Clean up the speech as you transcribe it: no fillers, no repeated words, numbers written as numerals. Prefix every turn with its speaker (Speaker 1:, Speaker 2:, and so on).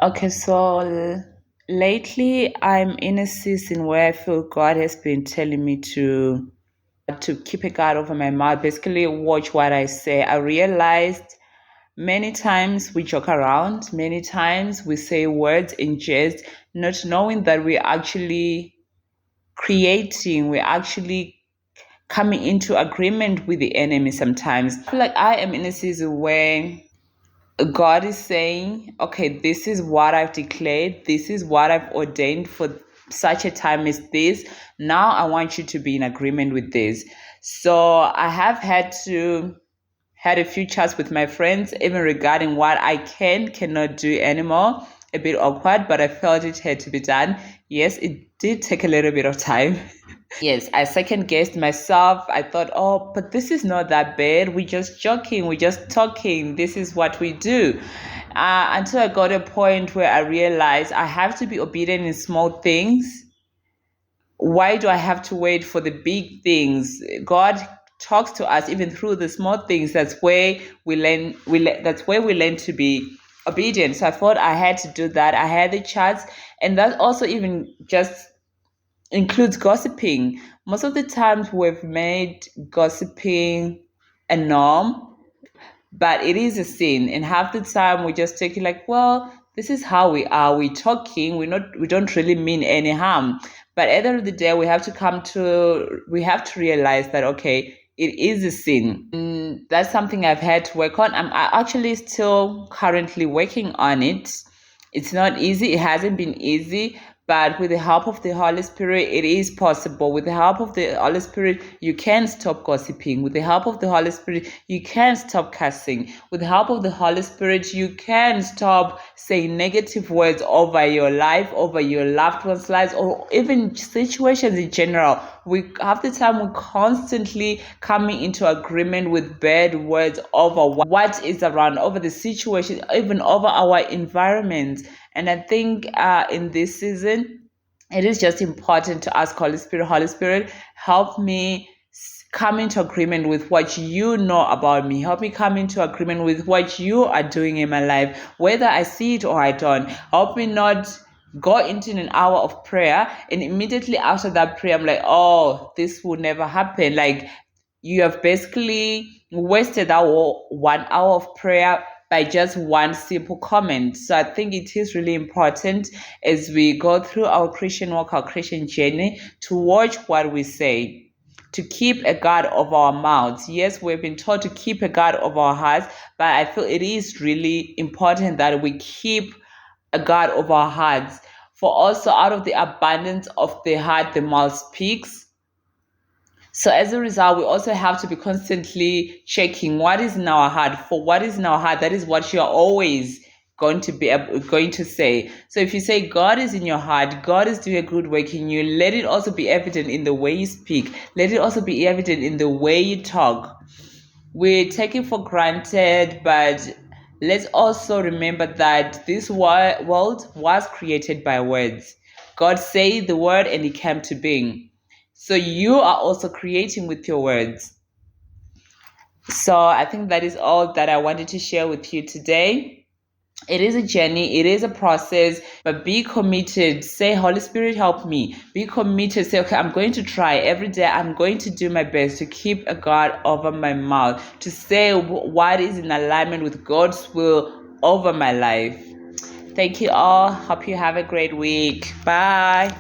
Speaker 1: Okay, so lately I'm in a season where I feel God has been telling me to keep a guard over my mouth, basically watch what I say. I realized many times we joke around, many times we say words in jest, not knowing that we're actually coming into agreement with the enemy sometimes. I feel like I am in a season where God is saying, okay, this is what I've declared, this is what I've ordained for such a time as this. Now I want you to be in agreement with this. So I have had a few chats with my friends, even regarding what I cannot do anymore. A bit awkward, but I felt it had to be done. Yes, it did take a little bit of time. Yes, I second guessed myself. I thought, oh, but this is not that bad. We're just joking. We're just talking. This is what we do. Until I got a point where I realized I have to be obedient in small things. Why do I have to wait for the big things? God talks to us even through the small things. That's where we learn. That's where we learn to be obedient. So I thought I had to do that. I had the chats, and that also even just includes gossiping. Most of the times we've made gossiping a norm, but it is a sin. And half the time we just take it like, well, this is how we are. We're talking. We don't really mean any harm. But at the end of the day, we have to realize that okay, it is a sin. That's something I've had to work on. I'm actually still currently working on it. It's not easy. It hasn't been easy, but with the help of the Holy Spirit, it is possible. With the help of the Holy Spirit, you can stop gossiping. With the help of the Holy Spirit, you can stop cussing. With the help of the Holy Spirit, you can stop saying negative words over your life, over your loved ones' lives, or even situations in general. We half the time we're constantly coming into agreement with bad words over what is around, over the situation, even over our environment. And I think in this season, it is just important to ask Holy Spirit, help me come into agreement with what you know about me. Help me come into agreement with what you are doing in my life, whether I see it or I don't. Help me not go into an hour of prayer and immediately after that prayer, I'm like, oh, this will never happen. Like, you have basically wasted that 1 hour of prayer by just one simple comment. So I think it is really important as we go through our Christian walk, our Christian journey, to watch what we say, to keep a guard of our mouths. Yes, we've been taught to keep a guard of our hearts, but I feel it is really important that we keep a guard of our hearts. For also out of the abundance of the heart, the mouth speaks. So as a result, we also have to be constantly checking what is in our heart. For what is in our heart, that is what you are always going to say. So if you say God is in your heart, God is doing a good work in you, let it also be evident in the way you speak. Let it also be evident in the way you talk. We take it for granted, but let's also remember that this world was created by words. God said the word and it came to being. So you are also creating with your words. So I think that is all that I wanted to share with you today. It is a journey, it is a process, but be committed. Say, Holy Spirit, help me. Be committed. Say, okay, I'm going to try every day. I'm going to do my best to keep a guard over my mouth, to say what is in alignment with God's will over my life. Thank you all. Hope you have a great week. Bye.